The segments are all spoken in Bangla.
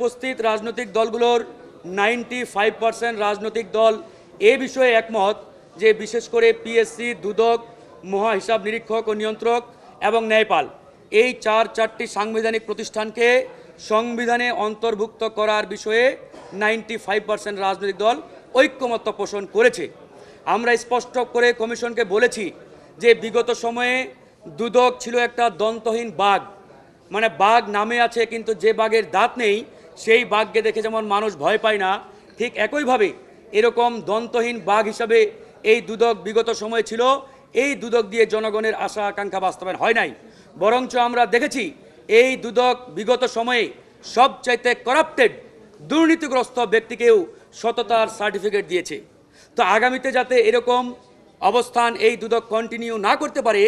উপস্থিত রাজনৈতিক দলগুলোর 95% রাজনৈতিক দল এ বিষয়ে একমত যে বিশেষ করে পিএসসি, দুদক, মহা হিসাব নিরীক্ষক ও নিয়ন্ত্রক এবং ন্যায়পাল এই চারটি সাংবিধানিক প্রতিষ্ঠানকে সংবিধানে অন্তর্ভুক্ত করার বিষয়ে 95% রাজনৈতিক দল ঐক্যমত্য পোষণ করেছে। আমরা স্পষ্ট করে কমিশনকে বলেছি যে বিগত সময়ে দুদক ছিল একটা দন্তহীন বাঘ, মানে বাঘ নামে আছে কিন্তু যে বাঘের দাঁত নেই সেই বাঘকে দেখে যেমন মানুষ ভয় পায় না, ঠিক একইভাবে এরকম দন্তহীন বাঘ হিসাবে এই দুদক বিগত সময় ছিল। এই দুদক দিয়ে জনগণের আশা আকাঙ্ক্ষা বাস্তবায়ন হয় নাই, বরঞ্চ আমরা দেখেছি এই দুদক বিগত সময়ে সবচাইতে করাপ্টেড দুর্নীতিগ্রস্ত ব্যক্তিকেও সততার সার্টিফিকেট দিয়েছে। তো আগামীতে যাতে এরকম অবস্থান এই দুদক কন্টিনিউ না করতে পারে,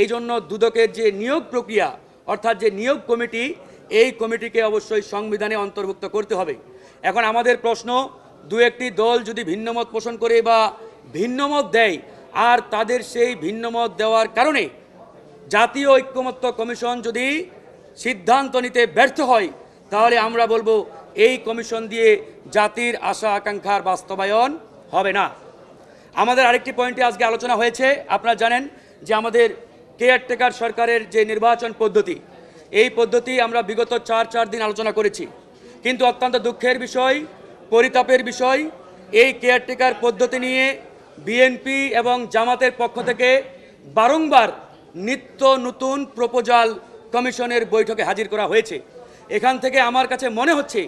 এই জন্য দুদকের যে নিয়োগ প্রক্রিয়া অর্থাৎ যে নিয়োগ কমিটি, এই কমিটিকে অবশ্যই সংবিধানে অন্তর্ভুক্ত করতে হবে। এখন আমাদের প্রশ্ন, দু একটি দল যদি ভিন্নমত পোষণ করে বা ভিন্নমত দেয় আর তাদের সেই ভিন্নমত দেওয়ার কারণে জাতীয় ঐক্যমত্য কমিশন যদি সিদ্ধান্ত নিতে ব্যর্থ হয়, তাহলে আমরা বলবো এই কমিশন দিয়ে জাতির আশা আকাঙ্ক্ষার বাস্তবায়ন হবে না। আমাদের আরেকটি পয়েন্টে আজকে আলোচনা হয়েছে, আপনারা জানেন যে আমাদের কেয়ারটেকার সরকারের যে নির্বাচন পদ্ধতি, এই পদ্ধতি আমরা বিগত চার দিন আলোচনা করেছি, কিন্তু অত্যন্ত দুঃখের বিষয়, পরিতাপের বিষয়, এই কেয়ারটেকার পদ্ধতি নিয়ে বিএনপি এবং জামাতের পক্ষ থেকে বারংবার নিত্য নতুন প্রপোজাল কমিশনের বৈঠকে হাজির করা হয়েছে। এখান থেকে আমার কাছে মনে হচ্ছে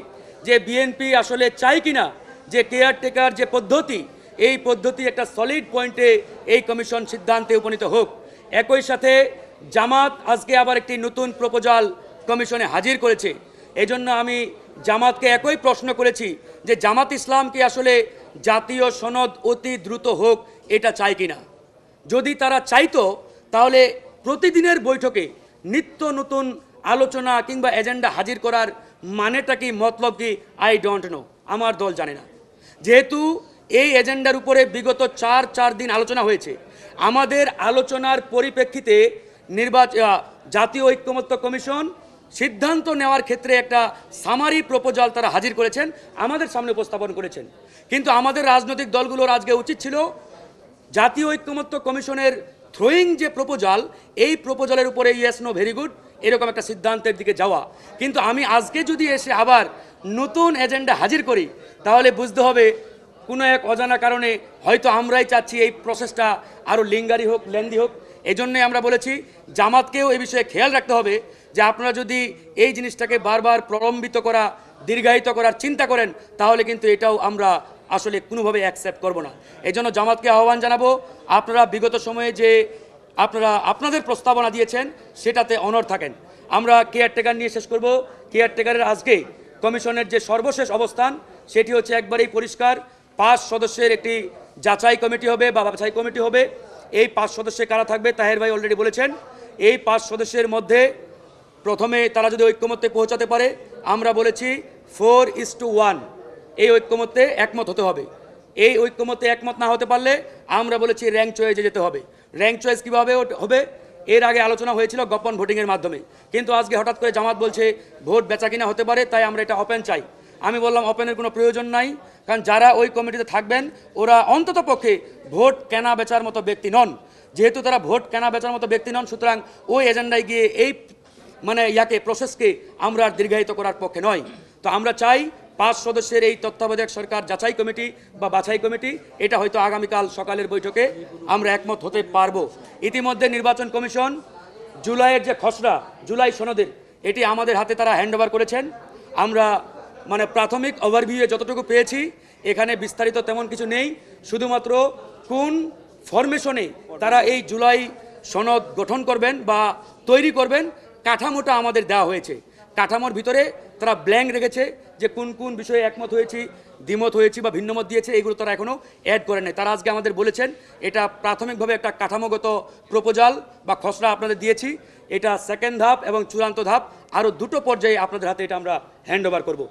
যে বিএনপি আসলে চায় কিনা যে কেয়ারটেকার যে পদ্ধতি, এই পদ্ধতি একটা সলিড পয়েন্টে এই কমিশন সিদ্ধান্তে উপনীত হোক। একই সাথে জামাত আজকে আবার একটি নতুন প্রপোজাল কমিশনে হাজির করেছে। এজন্য আমি জামাতকে একই প্রশ্ন করেছি যে জামাত ইসলাম কি আসলে জাতীয় সনদ অতি দ্রুত হোক এটা চায় কিনা। যদি তারা চাইতো তাহলে প্রতিদিনের বৈঠকে নিত্য নতুন আলোচনা কিংবা এজেন্ডা হাজির করার মানেটা কি, মতলব কি, আই ডোন্ট নো, আমার দল জানে না। যেহেতু এই এজেন্ডার উপরে বিগত চার দিন আলোচনা হয়েছে, আমাদের আলোচনার পরিপ্রেক্ষিতে জাতীয় ঐক্যমত্য কমিশন সিদ্ধান্ত নেওয়ার ক্ষেত্রে একটা সামারি প্রপোজাল তারা হাজির করেছেন, আমাদের সামনে উপস্থাপন করেছেন। কিন্তু আমাদের রাজনৈতিক দলগুলোর আজকে উচিত ছিল জাতীয় ঐক্যমত্য কমিশনের থ্রোয়িং যে প্রপোজাল, এই প্রপোজালের উপরে ইয়েস নো ভেরি গুড এরকম একটা সিদ্ধান্তের দিকে যাওয়া। কিন্তু আমি আজকে যদি এসে আবার নতুন এজেন্ডা হাজির করি, তাহলে বুঝতে হবে কোনো এক অজানা কারণে হয়তো আমরাই চাচ্ছি এই প্রসেসটা আরও লিঙ্গারি হোক, লেন্দি হোক। এজন্যই আমরা বলেছি জামাতকেও এই বিষয়ে খেয়াল রাখতে হবে যে আপনারা যদি এই জিনিসটাকে বারবার প্রলম্বিত করা, দীর্ঘায়িত করার চিন্তা করেন, তাহলে কিন্তু এটাও আমরা আসলে কোনোভাবে অ্যাকসেপ্ট করব না। এই জন্য জামাতকে আহ্বান জানাবো, আপনারা বিগত সময়ে যে আপনাদের প্রস্তাবনা দিয়েছেন সেটাতে অনড় থাকেন। আমরা কেয়ারটেকার নিয়ে শেষ করব। কেয়ারটেকারের আজকে কমিশনের যে সর্বশেষ অবস্থান সেটি হচ্ছে একবারেই পরিষ্কার, 5 সদস্যের একটি যাচাই কমিটি হবে বা বাছাই কমিটি হবে। এই 5 সদস্যে কারা থাকবে তাহের ভাই অলরেডি বলেছেন। এই 5 সদস্যের মধ্যে প্রথমে তারা যদি ঐক্যমত্যে পৌঁছাতে পারে, আমরা বলেছি 4:1 এই ঐক্যমত্যে একমত হতে হবে। এই ঐক্যমত্যে একমত না হতে পারলে আমরা বলেছি র্যাঙ্ক চয়েসে যেতে হবে। র্যাঙ্ক চয়েস কীভাবে হবে, এর আগে আলোচনা হয়েছিল গোপন ভোটিংয়ের মাধ্যমে, কিন্তু আজকে হঠাৎ করে জামাত বলছে ভোট বেচা কিনা হতে পারে, তাই আমরা এটা ওপেন চাই। আমি বললাম ওপেনের কোনো প্রয়োজন নাই, কারণ যারা ওই কমিটিতে থাকবেন ওরা অন্তত পক্ষে ভোট কেনা বেচার মতো ব্যক্তি নন। যেহেতু তারা ভোট কেনা বেচার মতো ব্যক্তি নন, সুতরাং ওই এজেন্ডায় গিয়ে এই প্রসেসকে আমরা দীর্ঘায়িত করার পক্ষে নয়। তো আমরা চাই 5 সদস্যের এই তত্ত্বাবধায়ক সরকার যাচাই কমিটি বা বাছাই কমিটি, এটা হয়তো আগামীকাল সকালের বৈঠকে আমরা একমত হতে পারবো। ইতিমধ্যে নির্বাচন কমিশন জুলাইয়ের যে খসড়া, জুলাই সনদের, এটি আমাদের হাতে তারা হ্যান্ডওভার করেছেন। আমরা প্রাথমিক ওভারভিউয়ে যতটুকু পেয়েছি, এখানে বিস্তারিত তেমন কিছু নেই, শুধুমাত্র কোন ফরমেশনে তারা এই জুলাই সনদ গঠন করবেন বা তৈরি করবেন কাঠামোটা আমাদের দেওয়া হয়েছে। কাঠামোর ভিতরে তারা ব্ল্যাঙ্ক রেখেছে যে কোন কোন বিষয়ে একমত হয়েছি, দ্বিমত হয়েছি বা ভিন্নমত দিয়েছে, এগুলো তারা এখনও অ্যাড করে নেই। তারা আজকে আমাদের বলেছেন এটা প্রাথমিকভাবে একটা কাঠামোগত প্রপোজাল বা খসড়া আপনাদের দিয়েছি, এটা সেকেন্ড ধাপ এবং চূড়ান্ত ধাপ, আরও 2টো পর্যায়ে আপনাদের হাতে এটা আমরা হ্যান্ড ওভার করবো।